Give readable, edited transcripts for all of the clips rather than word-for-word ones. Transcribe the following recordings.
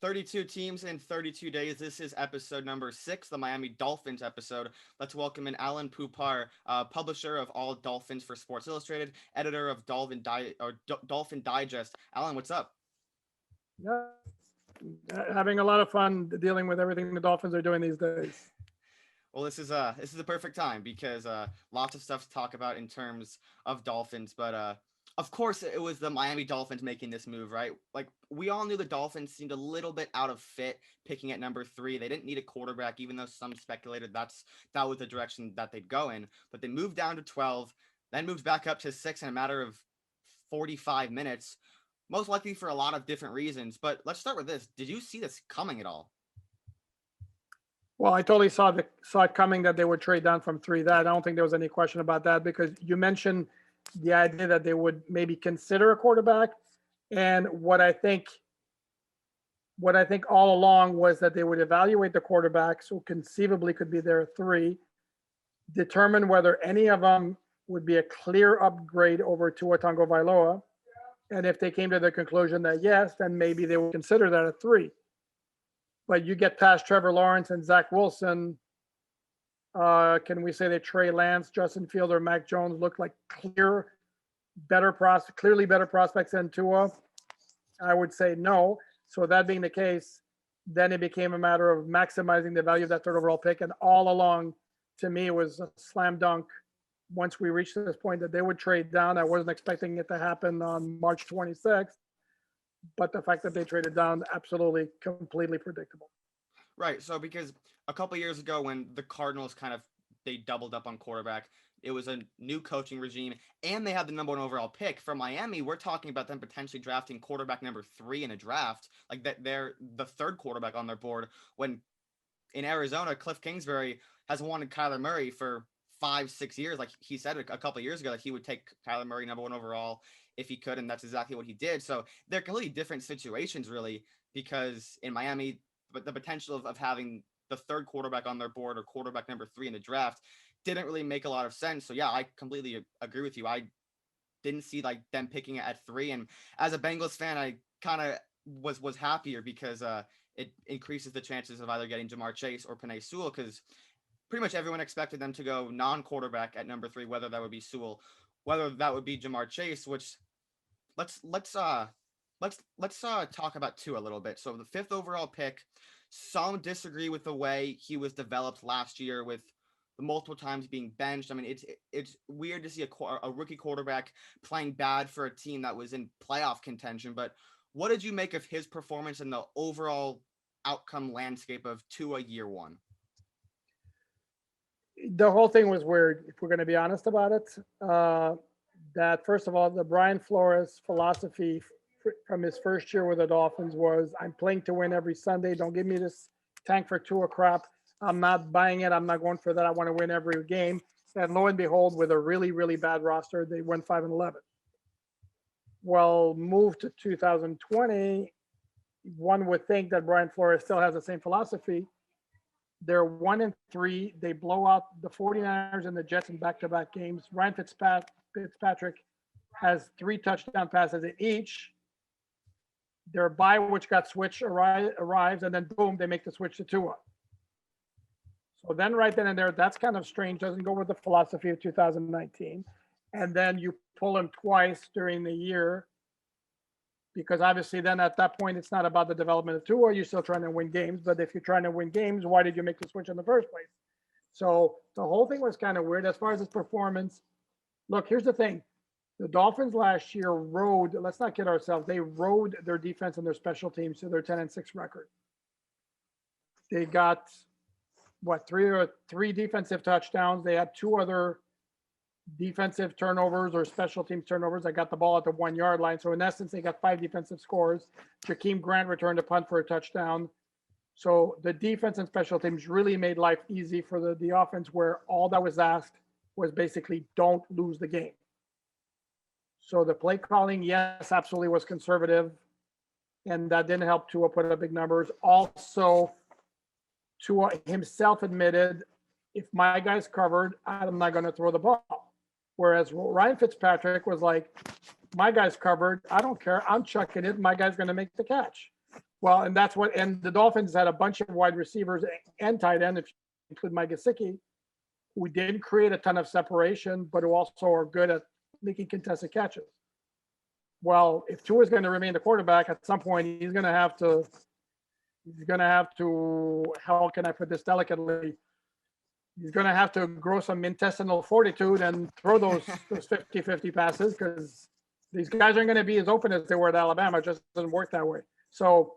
32 teams in 32 days. This is episode number 6, the Miami Dolphins episode. Let's welcome in Alain Poupart, publisher of all Dolphins for Sports Illustrated, editor of Dolphin Digest. Alain, what's up? Yeah, having a lot of fun dealing with everything the Dolphins are doing these days. Well, this is a perfect time because lots of stuff to talk about in terms of Dolphins, but of course it was the Miami Dolphins making this move, right? Like we all knew the Dolphins seemed a little bit out of fit picking at number 3. They didn't need a quarterback, even though some speculated that was the direction that they'd go in. But they moved down to 12, then moved back up to 6 in a matter of 45 minutes, most likely for a lot of different reasons. But let's start with this. Did you see this coming at all? Well, I totally saw it coming that they would trade down from 3. That I don't think there was any question about that, because you mentioned the idea that they would maybe consider a quarterback, and what I think all along was that they would evaluate the quarterbacks who conceivably could be their 3, determine whether any of them would be a clear upgrade over Tua Tagovailoa, and if they came to the conclusion that yes, then maybe they would consider that a 3. But you get past Trevor Lawrence and Zach Wilson, can we say that Trey Lance, Justin Fields, or Mac Jones look like clearly better prospects than Tua? I would say no. So that being the case, then it became a matter of maximizing the value of that third overall pick. And all along, to me, it was a slam dunk once we reached this point that they would trade down. I wasn't expecting it to happen on March 26th. But the fact that they traded down, absolutely, completely predictable. Right. So because a couple years ago when the Cardinals they doubled up on quarterback, it was a new coaching regime and they had the number 1 overall pick. For Miami, we're talking about them potentially drafting quarterback number 3 in a draft, like that they're the third quarterback on their board, when in Arizona, Cliff Kingsbury has wanted Kyler Murray for 5-6 years. Like he said a couple of years ago that he would take Kyler Murray number 1 overall if he could, and that's exactly what he did. So they're completely different situations, really, because in Miami, but the potential of having the third quarterback on their board or quarterback number 3 in the draft didn't really make a lot of sense. So yeah, I completely agree with you. I didn't see like them picking it at 3, and as a Bengals fan, I kind of was happier because it increases the chances of either getting Jamar Chase or Penei Sewell, because pretty much everyone expected them to go non-quarterback at number 3, whether that would be Sewell, whether that would be Jamar Chase. Which let's talk about Tua a little bit. So the 5th overall pick, some disagree with the way he was developed last year with the multiple times being benched. I mean, it's weird to see a rookie quarterback playing bad for a team that was in playoff contention. But what did you make of his performance and the overall outcome landscape of Tua year 1? The whole thing was weird, if we're going to be honest about it. That, first of all, the Brian Flores philosophy from his first year with the Dolphins was, I'm playing to win every Sunday. Don't give me this tank for Tua crap. I'm not buying it. I'm not going for that. I want to win every game. And lo and behold, with a really, really bad roster, they went 5-11. Well, move to 2020, one would think that Brian Flores still has the same philosophy. They're 1-3. They blow out the 49ers and the Jets in back-to-back games. Ryan Fitzpatrick has 3 touchdown passes in each. Their bye, which got switched, arrives, and then boom, they make the switch to Tua. So then right then and there, that's kind of strange. Doesn't go with the philosophy of 2019. And then you pull him twice during the year, because obviously then at that point, it's not about the development of Tua. You're still trying to win games. But if you're trying to win games, why did you make the switch in the first place? So the whole thing was kind of weird as far as his performance. Look, here's the thing. The Dolphins last year let's not kid ourselves, they rode their defense and their special teams to their 10-6 record. They got, three defensive touchdowns. They had 2 other defensive turnovers or special teams turnovers. I got the ball at the 1-yard line. So in essence, they got 5 defensive scores. Jakeem Grant returned a punt for a touchdown. So the defense and special teams really made life easy for the offense, where all that was asked was basically don't lose the game. So the play calling, yes, absolutely was conservative, and that didn't help Tua put up big numbers. Also, Tua himself admitted, if my guy's covered, I'm not going to throw the ball. Whereas Ryan Fitzpatrick was like, my guy's covered. I don't care. I'm chucking it. My guy's going to make the catch. Well, and the Dolphins had a bunch of wide receivers and tight end, if you include Mike Gesicki, who didn't create a ton of separation, but who also are good at making contested catches. Well, if Tua is going to remain the quarterback, at some point he's going to have to, how can I put this delicately? He's going to have to grow some intestinal fortitude and throw those 50-50 passes, because these guys aren't going to be as open as they were at Alabama. It just doesn't work that way. So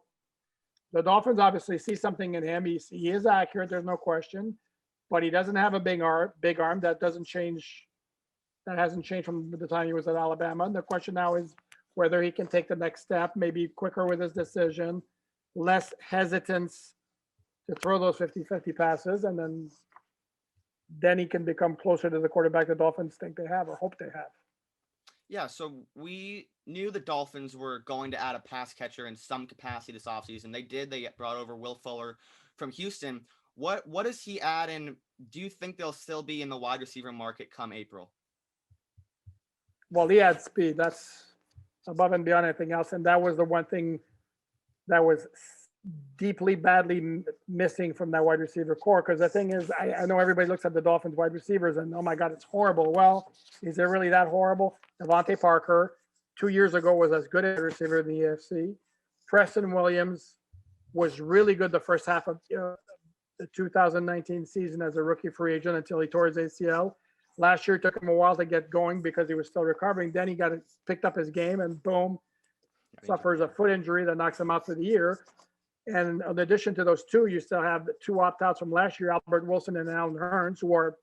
the Dolphins obviously see something in him. He is accurate, there's no question, but he doesn't have a big arm. That doesn't change. That hasn't changed from the time he was at Alabama. And the question now is whether he can take the next step, maybe quicker with his decision, less hesitance to throw those 50-50 passes, and then he can become closer to the quarterback the Dolphins think they have or hope they have. Yeah, so we knew the Dolphins were going to add a pass catcher in some capacity this offseason. They did. They brought over Will Fuller from Houston. What does he add, and do you think they'll still be in the wide receiver market come April? Well, he had speed. That's above and beyond anything else. And that was the one thing that was deeply, badly missing from that wide receiver core. Because the thing is, I know everybody looks at the Dolphins wide receivers and, oh my God, it's horrible. Well, is it really that horrible? Devontae Parker, 2 years ago, was as good a receiver in the AFC. Preston Williams was really good the first half of the 2019 season as a rookie free agent until he tore his ACL. Last year, it took him a while to get going because he was still recovering. Then he picked up his game and boom, suffers a foot injury that knocks him out for the year. And in addition to those two, you still have the two opt-outs from last year, Albert Wilson and Alain, who are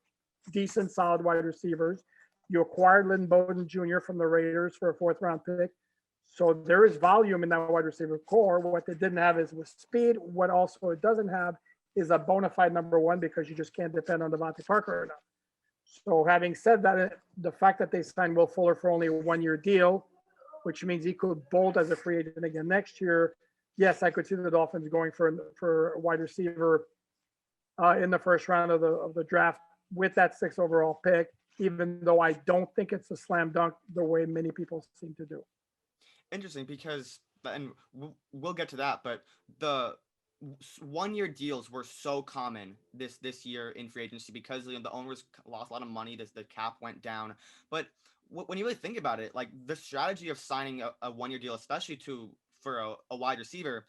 decent, solid wide receivers. You acquired Lynn Bowden Jr. from the Raiders for a fourth-round pick. So there is volume in that wide receiver core. What they didn't have is with speed. What also it doesn't have is a bona fide number one, because you just can't depend on Devontae Parker enough. So having said that, the fact that they signed Will Fuller for only a 1-year deal, which means he could bolt as a free agent again next year, yes, I could see the Dolphins going for a wide receiver in the first round of the draft with that 6th overall pick, even though I don't think it's a slam dunk the way many people seem to do. Interesting, because, and we'll get to that, but the 1-year deals were so common this year in free agency because the owners lost a lot of money. The cap went down. But when you really think about it, like the strategy of signing a 1-year deal, especially for a wide receiver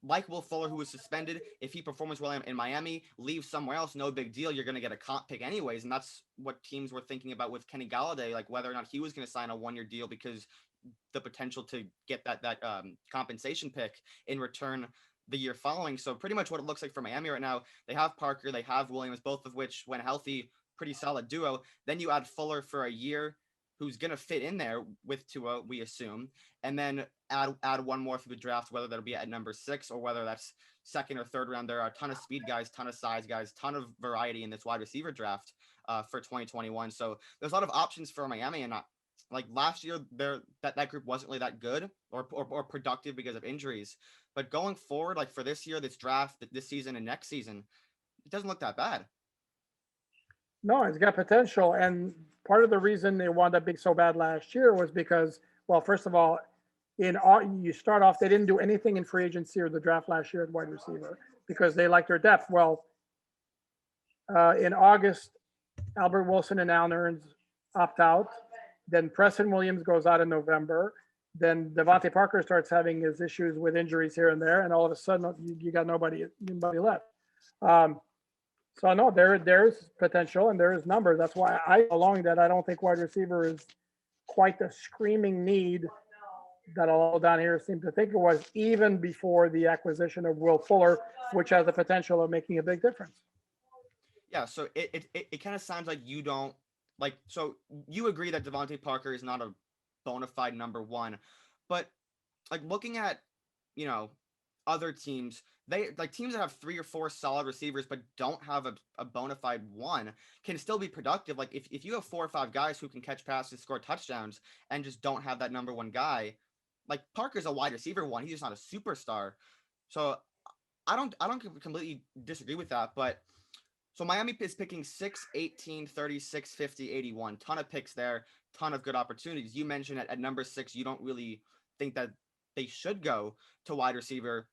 like Will Fuller, who was suspended, if he performs well in Miami, leaves somewhere else, no big deal. You're going to get a comp pick anyways. And that's what teams were thinking about with Kenny Galladay, like whether or not he was going to sign a 1-year deal because the potential to get that compensation pick in return the year following. So pretty much what it looks like for Miami right now, they have Parker, they have Williams, both of which, when healthy, pretty solid duo. Then you add Fuller for a year, who's going to fit in there with Tua, we assume, and then add one more through the draft, whether that'll be at number 6 or whether that's 2nd or 3rd round. There are a ton of speed guys, ton of size guys, ton of variety in this wide receiver draft for 2021. So there's a lot of options for Miami, and like last year, that group wasn't really that good or productive because of injuries. But going forward, like for this year, this draft, this season, and next season, it doesn't look that bad. No, it's got potential. And part of the reason they wound up being so bad last year was because, well, first of all, you start off, they didn't do anything in free agency or the draft last year at wide receiver because they liked their depth. Well, in August, Albert Wilson and Alain opt out. Then Preston Williams goes out in November. Then Devontae Parker starts having his issues with injuries here and there. And all of a sudden, you got nobody left. So no, there's potential and there is numbers. That's why along that I don't think wide receiver is quite the screaming need that all down here seem to think it was, even before the acquisition of Will Fuller, which has the potential of making a big difference. Yeah, so it kind of sounds like you don't like. So you agree that Devontae Parker is not a bona fide number one, but like looking at other teams. They like teams that have 3 or 4 solid receivers but don't have a bona fide one can still be productive. Like if you have 4 or 5 guys who can catch passes, score touchdowns, and just don't have that number one guy, like Parker's a wide receiver one, he's just not a superstar. So I don't completely disagree with that. But so Miami is picking 6, 18, 36, 50, 81. Ton of picks there, ton of good opportunities. You mentioned at number 6, you don't really think that they should go to wide receiver.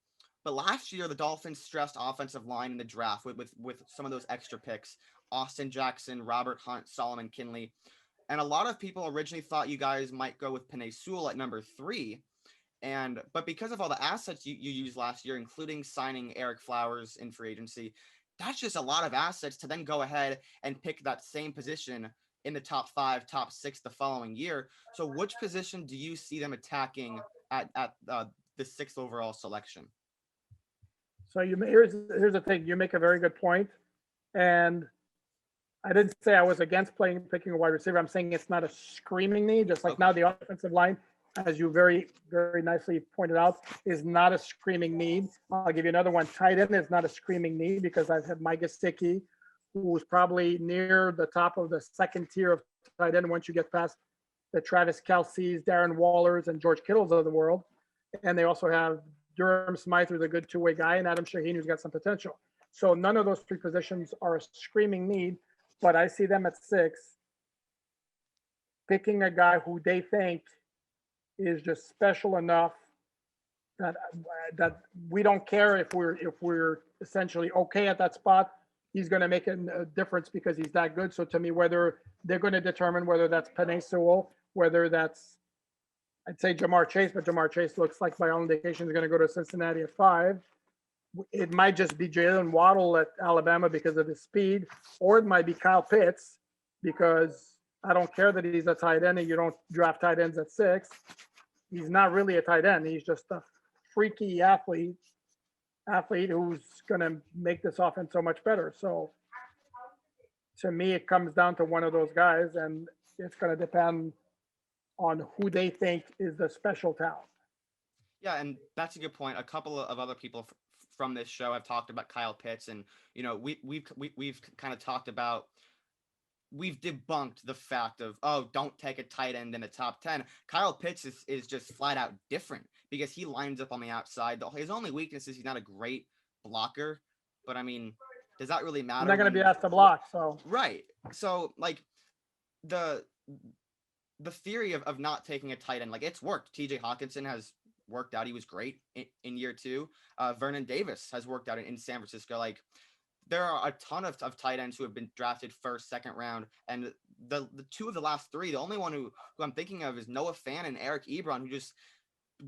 But last year, the Dolphins stressed offensive line in the draft with some of those extra picks: Austin Jackson, Robert Hunt, Solomon Kinley. And a lot of people originally thought you guys might go with Penei Sewell at number 3. But because of all the assets you used last year, including signing Eric Flowers in free agency, that's just a lot of assets to then go ahead and pick that same position in the top 5, top 6 the following year. So which position do you see them attacking at the 6th overall selection? So here's the thing. You make a very good point, and I didn't say I was against picking a wide receiver. I'm saying it's not a screaming need. Just like now, the offensive line, as you very very nicely pointed out, is not a screaming need. I'll give you another one. Tight end is not a screaming need because I've had Mike Gesicki, who's probably near the top of the second tier of tight end once you get past the Travis Kelce's, Darren Waller's, and George Kittle's of the world. And they also have Durham Smythe, who's a good two-way guy, and Adam Shaheen, who's got some potential. So none of those 3 positions are a screaming need, but I see them at 6, picking a guy who they think is just special enough that we don't care if we're essentially okay at that spot. He's going to make a difference because he's that good. So to me, whether they're going to determine whether that's Penei Sewell, whether that's, I'd say Jamar Chase, but Jamar Chase looks like by all indications is going to go to Cincinnati at 5. It might just be Jalen Waddle at Alabama because of his speed, or it might be Kyle Pitts because I don't care that he's a tight end and you don't draft tight ends at 6. He's not really a tight end. He's just a freaky athlete who's going to make this offense so much better. So to me, it comes down to one of those guys, and it's going to depend on who they think is the special talent. Yeah, and that's a good point. A couple of other people from this show have talked about Kyle Pitts, and we've kind of talked about, we've debunked the fact of, don't take a tight end in the top 10. Kyle Pitts is just flat out different because he lines up on the outside. His only weakness is he's not a great blocker, but I mean, does that really matter? He's not going to be asked to block, so right. So like the theory of not taking a tight end, like, it's worked. TJ Hawkinson has worked out. He was great in year 2. Vernon Davis has worked out in San Francisco. Like, there are a ton of tight ends who have been drafted first, second round, and the 2 of the last 3, the only one who I'm thinking of is Noah Fant and Eric Ebron, who just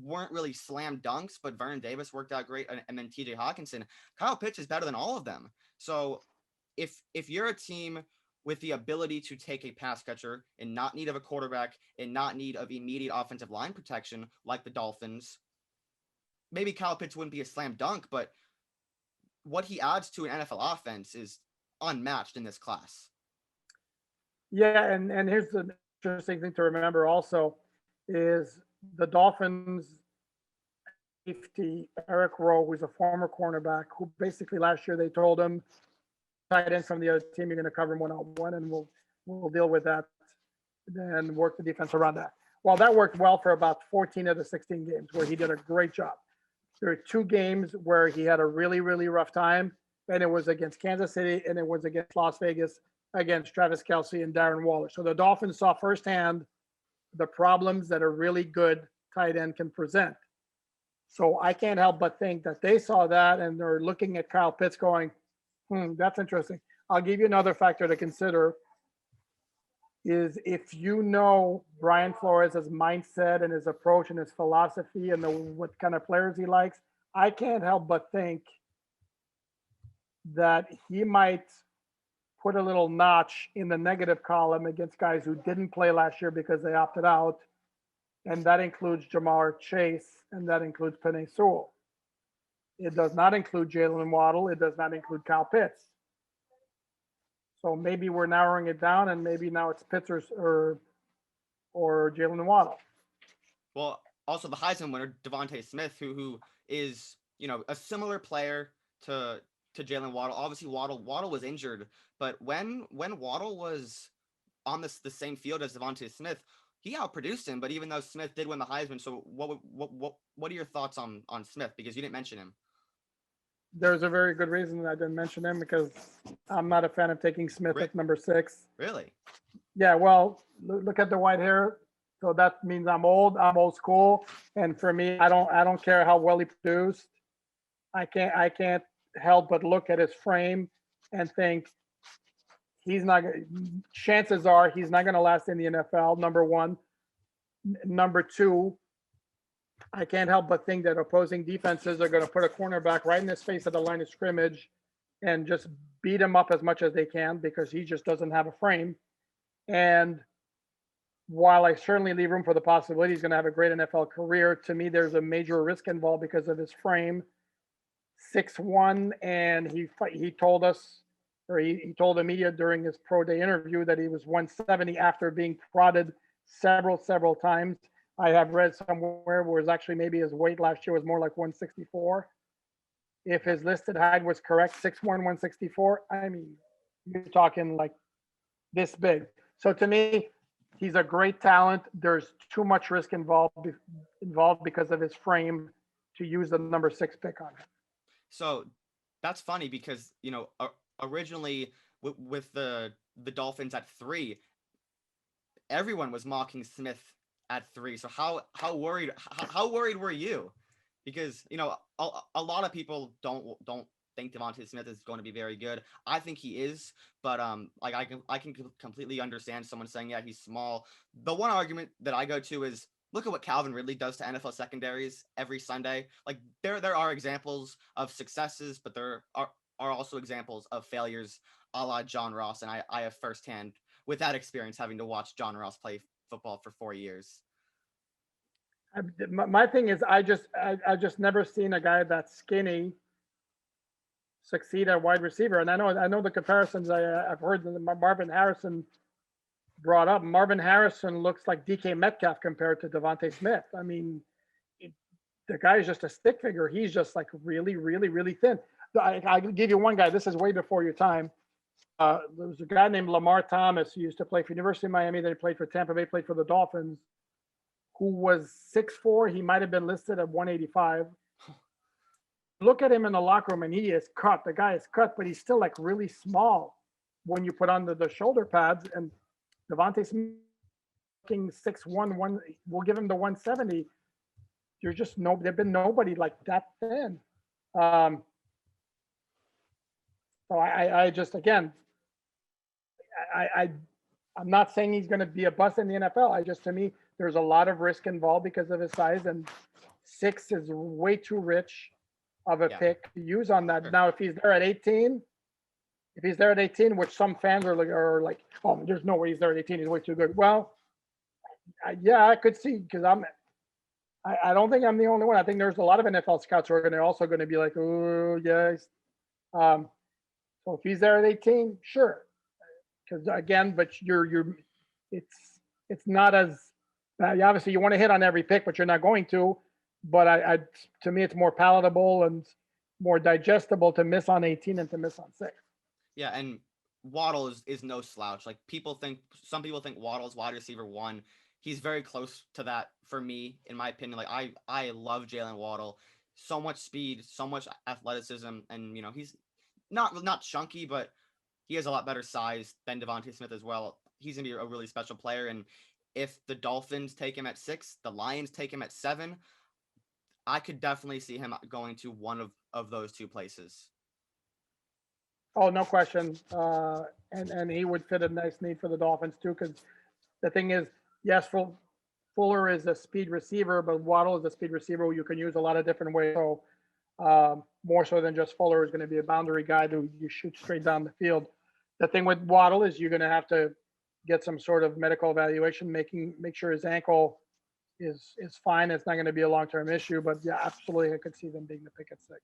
weren't really slam dunks, but Vernon Davis worked out great, and then TJ Hawkinson. Kyle Pitts is better than all of them. So if you're a team with the ability to take a pass catcher in not need of a quarterback, in not need of immediate offensive line protection like the Dolphins, maybe Kyle Pitts wouldn't be a slam dunk, but what he adds to an NFL offense is unmatched in this class. Yeah, and here's the interesting thing to remember also is the Dolphins safety, Eric Rowe, who's a former cornerback, who basically last year they told him, tight end from the other team, you're going to cover him one-on-one, and we'll deal with that and work the defense around that. Well, that worked well for about 14 of the 16 games where he did a great job. There are 2 games where he had a really, really rough time, and it was against Kansas City and it was against Las Vegas against Travis Kelce and Darren Waller. So the Dolphins saw firsthand the problems that a really good tight end can present. So I can't help but think that they saw that and they're looking at Kyle Pitts going, that's interesting. I'll give you another factor to consider is if you know Brian Flores' mindset and his approach and his philosophy and what kind of players he likes, I can't help but think that he might put a little notch in the negative column against guys who didn't play last year because they opted out. And that includes Jamar Chase and that includes Penei Sewell. It does not include Jalen Waddle. It does not include Kyle Pitts. So maybe we're narrowing it down, and maybe now it's Pitts or Jalen Waddle. Well, also the Heisman winner, Devontae Smith, who is, a similar player to Jalen Waddle. Obviously, Waddle was injured, but when Waddle was on the same field as Devontae Smith, he outproduced him. But even though Smith did win the Heisman, so what are your thoughts on Smith? Because you didn't mention him. There's a very good reason I didn't mention him because I'm not a fan of taking Smith at number 6. Really? Yeah, well, look at the white hair So that means I'm old school. And for me, I don't care how well he produced. I can't help but look at his frame and think he's not. Chances are he's not going to last in the NFL. Number one. Number two, I can't help but think that opposing defenses are going to put a cornerback right in his face at the line of scrimmage and just beat him up as much as they can because he just doesn't have a frame. And while I certainly leave room for the possibility he's going to have a great NFL career, to me, there's a major risk involved because of his frame. 6'1", and he told us, or he told the media during his pro day interview that he was 170 after being prodded several times. I have read somewhere where it's actually maybe his weight last year was more like 164. If his listed height was correct, 6'1", 164, I mean, you're talking like this big. So to me, he's a great talent. There's too much risk involved because of his frame to use the number 6 pick on him. So that's funny because, originally with the Dolphins at 3, everyone was mocking Smith at 3. So how worried were you? Because, a lot of people don't think Devontae Smith is going to be very good. I think he is, but I can completely understand someone saying, yeah, he's small. The one argument that I go to is, look at what Calvin Ridley does to NFL secondaries every Sunday. Like there are examples of successes, but there are also examples of failures, a la John Ross, and I have firsthand, with that experience, having to watch John Ross play football for 4 years. My thing is, I just never seen a guy that's skinny succeed at wide receiver. And I know the comparisons I've heard that Marvin Harrison brought up. Marvin Harrison looks like DK Metcalf compared to Devontae Smith. I mean, the guy is just a stick figure. He's just like really, really, really thin. I'll give you one guy. This is way before your time. There was a guy named Lamar Thomas who used to play for University of Miami. Then he played for Tampa Bay, played for the Dolphins, who was 6'4". He might have been listed at 185. Look at him in the locker room, and he is cut. The guy is cut, but he's still like really small when you put on the shoulder pads. And Devontae Smith, 6'1", we'll give him the 170. There've been nobody like that thin. So I just, again, I'm not saying he's going to be a bust in the NFL. To me, there's a lot of risk involved because of his size, and 6 is way too rich of a pick to use on that. Now, if he's there at 18, which some fans are like, oh, there's no way he's there at 18. He's way too good. Well, I could see, because I don't think I'm the only one. I think there's a lot of NFL scouts who are also going to be like, oh, yes. So if he's there at 18, sure. Because again, but it's not as obviously you want to hit on every pick, but you're not going to. But to me, it's more palatable and more digestible to miss on 18 than to miss on 6. Yeah, and Waddle is no slouch. Like some people think Waddle's wide receiver 1. He's very close to that for me, in my opinion. Like I love Jalen Waddle. So much speed, so much athleticism, and he's not chunky, but he has a lot better size than Devontae Smith as well. He's gonna be a really special player, and if the Dolphins take him at 6, the Lions take him at 7, I could definitely see him going to one of those two places. Oh, no question. And he would fit a nice need for the Dolphins too, because the thing is, yes, Fuller is a speed receiver, but Waddle is a speed receiver who you can use a lot of different ways. So more so than just Fuller is going to be a boundary guy who you shoot straight down the field. The thing with Waddle is you're going to have to get some sort of medical evaluation, make sure his ankle is fine. It's not going to be a long-term issue, but yeah, absolutely, I could see them being the pick at 6.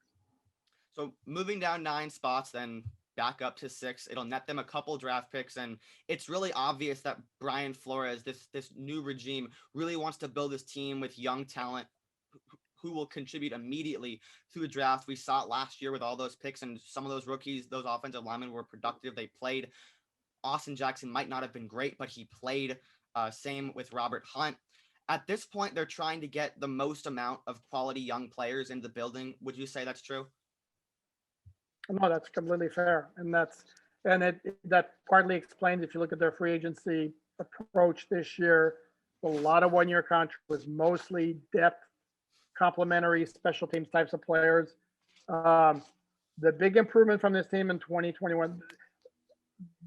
So moving down 9 spots, then back up to 6, it'll net them a couple draft picks, and it's really obvious that Brian Flores, this new regime, really wants to build this team with young talent who will contribute immediately to the draft. We saw it last year with all those picks, and some of those rookies, those offensive linemen, were productive. They played. Austin Jackson might not have been great, but he played. Same with Robert Hunt. At this point, they're trying to get the most amount of quality young players in the building. Would you say that's true? No, that's completely fair, and that partly explains, if you look at their free agency approach this year, A lot of one-year contract was mostly depth, complementary special teams types of players. Um, the big improvement from this team in 2021,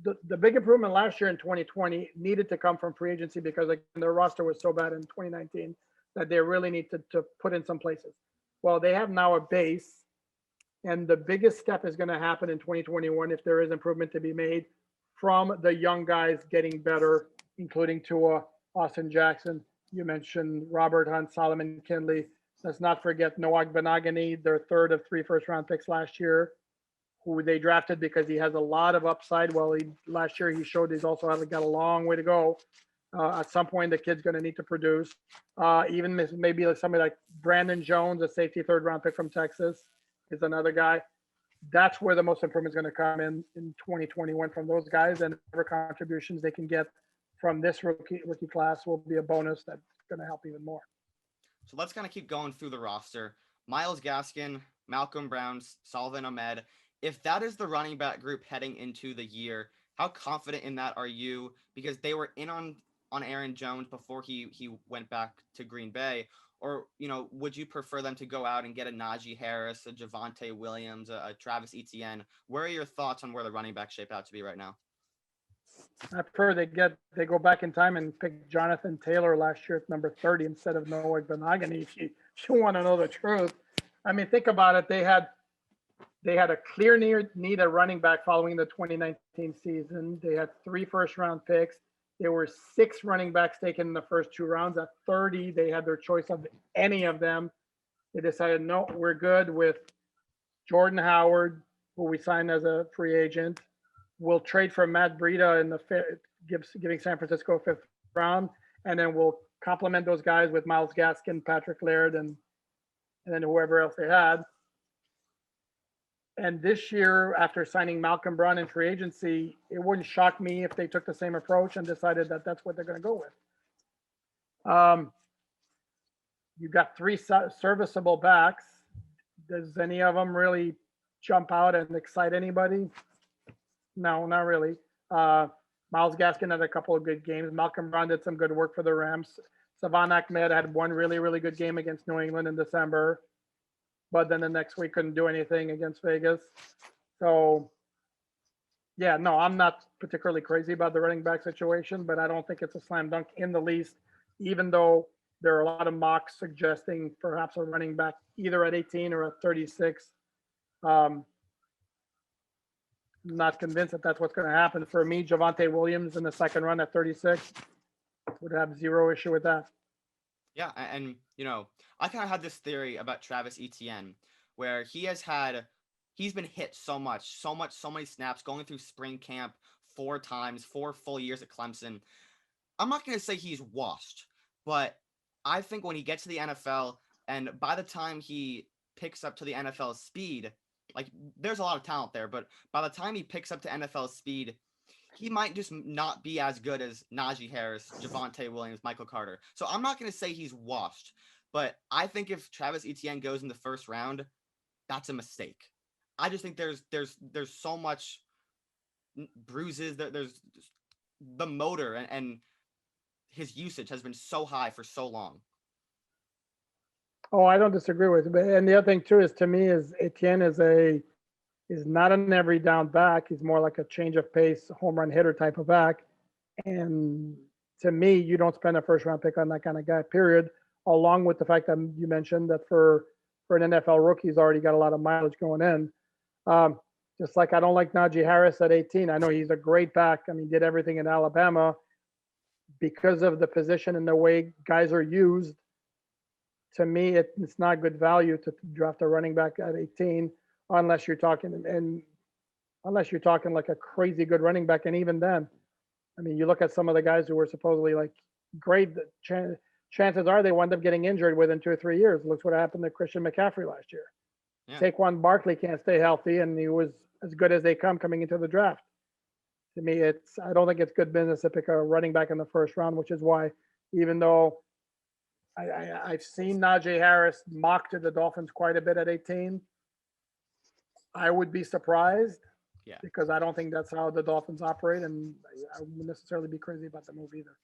the big improvement last year in 2020 needed to come from free agency because again, their roster was so bad in 2019 that they really need to put in some places. Well, they have now a base, and the biggest step is going to happen in 2021 if there is improvement to be made from the young guys getting better, including Tua, Austin Jackson. You mentioned Robert Hunt, Solomon Kindley. Let's not forget Noah Benogany, their third of 3 first-round picks last year, who they drafted because he has a lot of upside. Well, last year he showed he's also got a long way to go. At some point, the kid's going to need to produce. Even maybe like somebody like Brandon Jones, a safety third-round pick from Texas, is another guy. That's where the most improvement is going to come in 2021 from those guys, and whatever contributions they can get from this rookie class will be a bonus that's going to help even more. So let's kind of keep going through the roster. Myles Gaskin, Malcolm Brown, Salvin Ahmed. If that is the running back group heading into the year, how confident in that are you? Because they were in on Aaron Jones before he went back to Green Bay. Or, would you prefer them to go out and get a Najee Harris, a Javonte Williams, a Travis Etienne? Where are your thoughts on where the running backs shape out to be right now? I prefer they go back in time and pick Jonathan Taylor last year at number 30 instead of Noah Benogany. If you want to know the truth, I mean, think about it. They had a clear need at running back following the 2019 season. They had 3 first-round picks. There were 6 running backs taken in the first 2 rounds. At 30, they had their choice of any of them. They decided, no, we're good with Jordan Howard, who we signed as a free agent. We'll trade for Matt Breida in the giving San Francisco a 5th round, and then we'll complement those guys with Myles Gaskin, Patrick Laird, and then whoever else they had. And this year, after signing Malcolm Brown in free agency, it wouldn't shock me if they took the same approach and decided that that's what they're going to go with. You've got 3 serviceable backs. Does any of them really jump out and excite anybody? No, not really. Myles Gaskin had a couple of good games. Malcolm Brown did some good work for the Rams. Salvon Ahmed had one really, really good game against New England in December, but then the next week couldn't do anything against Vegas. So, yeah, no, I'm not particularly crazy about the running back situation, but I don't think it's a slam dunk in the least, even though there are a lot of mocks suggesting perhaps a running back either at 18 or at 36. Not convinced that that's what's going to happen. For me, Javonte Williams in the second round at 36 would have 0 issue with that. Yeah, and I kind of had this theory about Travis Etienne, where he's been hit so many snaps going through spring camp 4 times, 4 full years at Clemson. I'm not going to say he's washed, but I think when he gets to the NFL, and by the time he picks up to the NFL speed, like there's a lot of talent there, but by the time he picks up to NFL speed, he might just not be as good as Najee Harris, Javonte Williams, Michael Carter. So I'm not going to say he's washed, but I think if Travis Etienne goes in the first round, that's a mistake. I just think there's so much bruises. There's the motor and his usage has been so high for so long. Oh, I don't disagree with you. And the other thing too is, to me, is Etienne is not an every down back. He's more like a change of pace, home run hitter type of back. And to me, you don't spend a first round pick on that kind of guy, period. Along with the fact that you mentioned that for an NFL rookie, he's already got a lot of mileage going in. Just like I don't like Najee Harris at 18. I know he's a great back. I mean, did everything in Alabama. Because of the position and the way guys are used, to me, it's not good value to draft a running back at 18 unless you're talking like a crazy good running back. And even then, I mean, you look at some of the guys who were supposedly like great, chances are they wind up getting injured within 2 or 3 years. Look what happened to Christian McCaffrey last year. Yeah. Saquon Barkley can't stay healthy, and he was as good as they come coming into the draft. To me, I don't think it's good business to pick a running back in the first round, which is why, even though I've seen Najee Harris mocked to the Dolphins quite a bit at 18, I would be surprised. Yeah. Because I don't think that's how the Dolphins operate, and I wouldn't necessarily be crazy about the move either.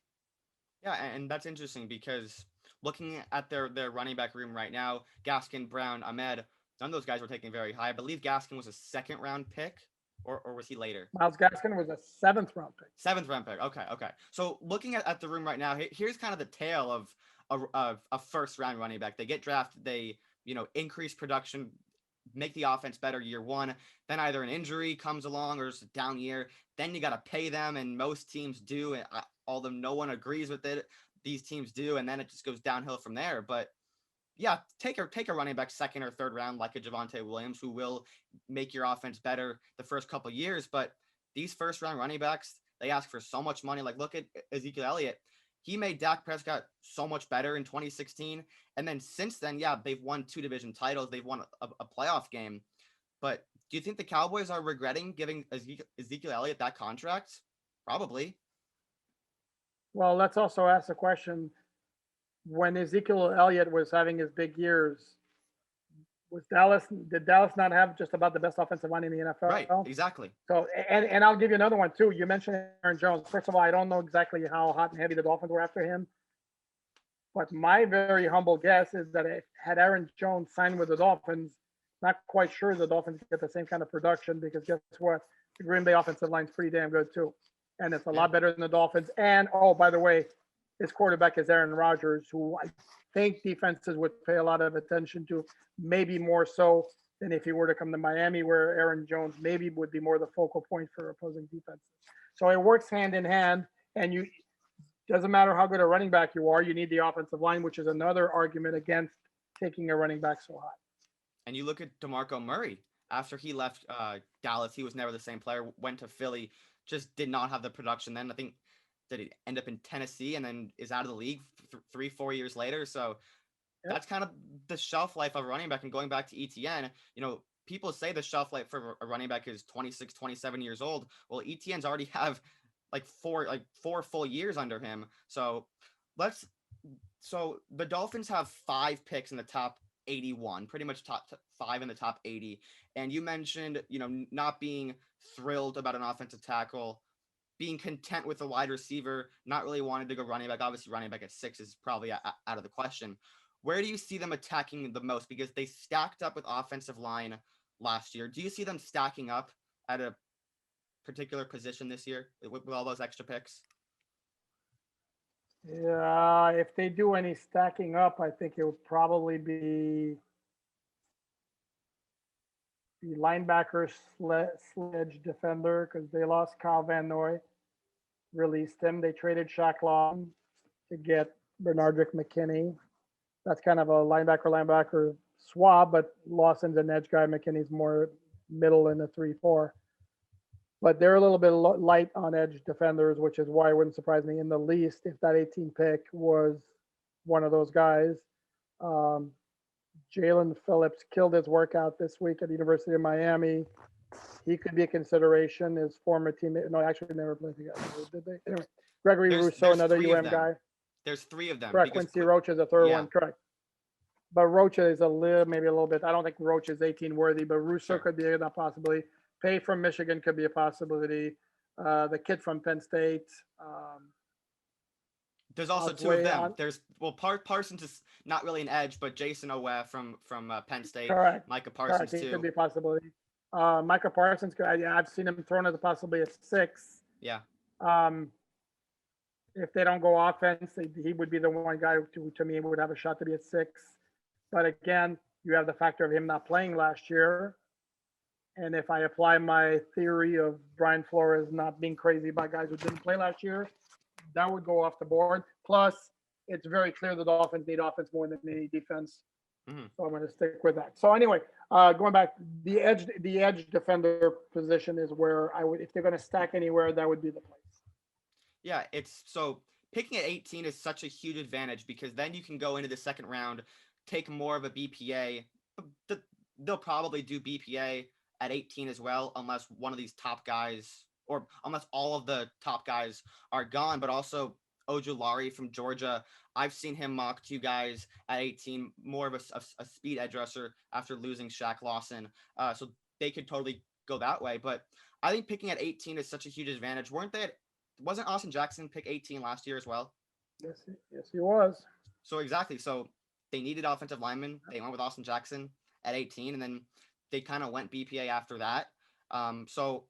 Yeah, and that's interesting because looking at their running back room right now, Gaskin, Brown, Ahmed, none of those guys were taken very high. I believe Gaskin was a second round pick, or was he later? Miles Gaskin was a seventh round pick. Seventh round pick. Okay, okay. So looking at the room right now, here's kind of the tale of a first round running back. They get drafted, they increase production, make the offense better year one. Then either an injury comes along or it's a down year. Then you got to pay them, and most teams do. And although no one agrees with it, these teams do, and then it just goes downhill from there. But yeah, take a running back second or third round like a Javonte Williams who will make your offense better the first couple years. But these first round running backs, they ask for so much money. Like look at Ezekiel Elliott. He made Dak Prescott so much better in 2016. And then since then, yeah, they've won 2 division titles. They've won a playoff game. But do you think the Cowboys are regretting giving Ezekiel Elliott that contract? Probably. Well, let's also ask the question: when Ezekiel Elliott was having his big years, was Dallas did Dallas not have just about the best offensive line in the Right. NFL? Exactly. So, and I'll give you another one too. You mentioned Aaron Jones. First of all, I don't know exactly how hot and heavy the Dolphins were after him, but my very humble guess is that if had Aaron Jones signed with the Dolphins, not quite sure the Dolphins get the same kind of production because guess what? The Green Bay offensive line's pretty damn good too, and it's a Yeah. lot better than the Dolphins. And oh, by the way, his quarterback is Aaron Rodgers, who I think defenses would pay a lot of attention to, maybe more so than if he were to come to Miami, where Aaron Jones maybe would be more the focal point for opposing defenses. So it works hand in hand, and you doesn't matter how good a running back you are, you need the offensive line, which is another argument against taking a running back so high. And you look at DeMarco Murray. After he left Dallas, he was never the same player. Went to Philly, just did not have the production. Then I think did he end up in Tennessee and then is out of the league 3-4 years later. So Yep. that's kind of the shelf life of a running back. And going back to ETN, people say the shelf life for a running back is 26, 27 years old. Well, ETN's already have four full years under him. Let's so the Dolphins have 5 picks in the top 81, pretty much top five in the top 80. And you mentioned, not being thrilled about an offensive tackle, being content with a wide receiver, not really wanting to go running back. Obviously, running back at 6 is probably out of the question. Where do you see them attacking the most? Because they stacked up with offensive line last year. Do you see them stacking up at a particular position this year with all those extra picks? Yeah, if they do any stacking up, I think it would probably be the linebacker sledge defender because they lost Kyle Van Noy, released him. They traded Shaq Long to get Bernardrick McKinney. That's kind of a linebacker swab, but Lawson's an edge guy. McKinney's more middle in the 3-4. But they're a little bit light on edge defenders, which is why it wouldn't surprise me in the least if that 18 pick was one of those guys. Um, Jalen Phillips killed his workout this week at the University of Miami. He could be a consideration. His former teammate, no, actually never played together, did they? Anyway, Gregory Rousseau, There's another three of UM them. guy. There's 3 of them. Correct. Quincy Roach is the third yeah. one. Correct. But Roach is maybe a little bit. I don't think Roach is 18 worthy, but Rousseau Sure. could be a possibility. Pay from Michigan could be a possibility. The kid from Penn State. There's also 2 of them. There's Parsons is not really an edge, but Jason Owe from Penn State. Correct. Micah Parsons Correct. He too. could be a possibility. Micah Parsons. I've seen him thrown as a possibly a 6. Yeah. If they don't go offense, he would be the one guy who, to me, would have a shot to be a 6. But again, you have the factor of him not playing last year. And if I apply my theory of Brian Flores not being crazy about guys who didn't play last year, that would go off the board. Plus, it's very clear the Dolphins need offense more than any defense. Mm-hmm. So I'm going to stick with that. So anyway, going back, the edge defender position is where I would, if they're going to stack anywhere, that would be the place. Yeah, it's so picking at 18 is such a huge advantage because then you can go into the second round, take more of a BPA. They'll probably do BPA at 18 as well, unless one of these top guys, or unless all of the top guys are gone, but also Ojulari from Georgia. I've seen him mock 2 guys at 18, more of a speed edge rusher after losing Shaq Lawson. So they could totally go that way. But I think picking at 18 is such a huge advantage. Wasn't Austin Jackson pick 18 last year as well? Yes, he was. So exactly. So they needed offensive linemen. They went with Austin Jackson at 18, and then they kind of went BPA after that. So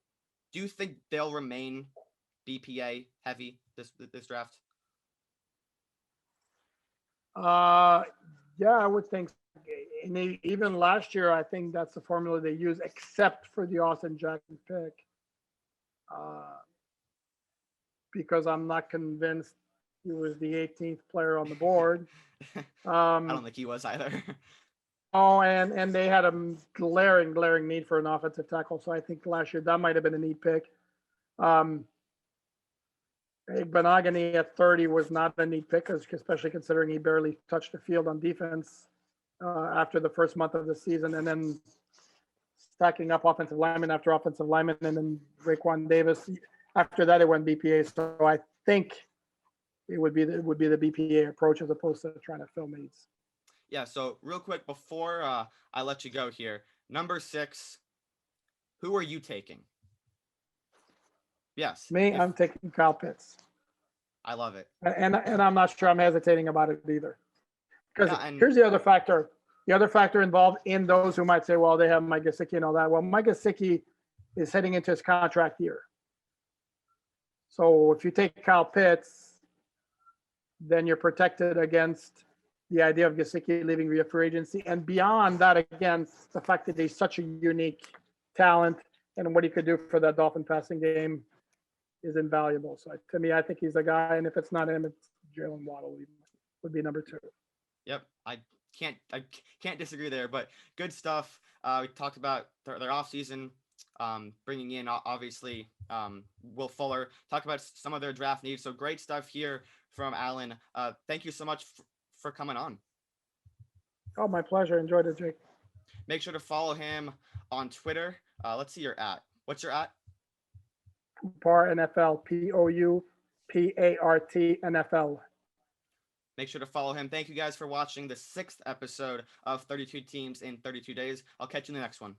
do you think they'll remain BPA heavy this draft? Uh, yeah, I would think. And even last year, I think that's the formula they use, except for the Austin Jackson pick, uh, because I'm not convinced he was the 18th player on the board. I don't think he was either. Oh, and they had a glaring need for an offensive tackle. So I think last year that might have been a neat pick. Um, Benogany at 30 was not a neat pick, especially considering he barely touched the field on defense after the first month of the season, and then stacking up offensive lineman after offensive lineman, and then Raekwon Davis. After that, it went BPA. So I think it would be the BPA approach as opposed to trying to fill needs. Yeah. So real quick before I let you go here, number 6, who are you taking? Yes. Me, I'm taking Kyle Pitts. I love it. And I'm not sure I'm hesitating about it either. Because Yeah, and here's the other factor. The other factor involved in those who might say, well, they have Mike Gesicki and all that. Well, Mike Gesicki is heading into his contract year. So if you take Kyle Pitts, then you're protected against the idea of Gesicki leaving via free agency. And beyond that, again, the fact that he's such a unique talent and what he could do for that Dolphin passing game is invaluable. So to me, I think he's a guy. And if it's not him, it's Jalen Waddle would be number 2. Yep, I can't disagree there. But good stuff. We talked about their offseason, bringing in obviously Will Fuller. Talk about some of their draft needs. So great stuff here from Alain. Thank you so much for coming on. Oh, my pleasure. Enjoyed it, Jake. Make sure to follow him on Twitter. Let's see your at. What's your at? Poupart NFL, Poupart NFL. Make sure to follow him. Thank you guys for watching the 6th episode of 32 Teams in 32 Days. I'll catch you in the next one.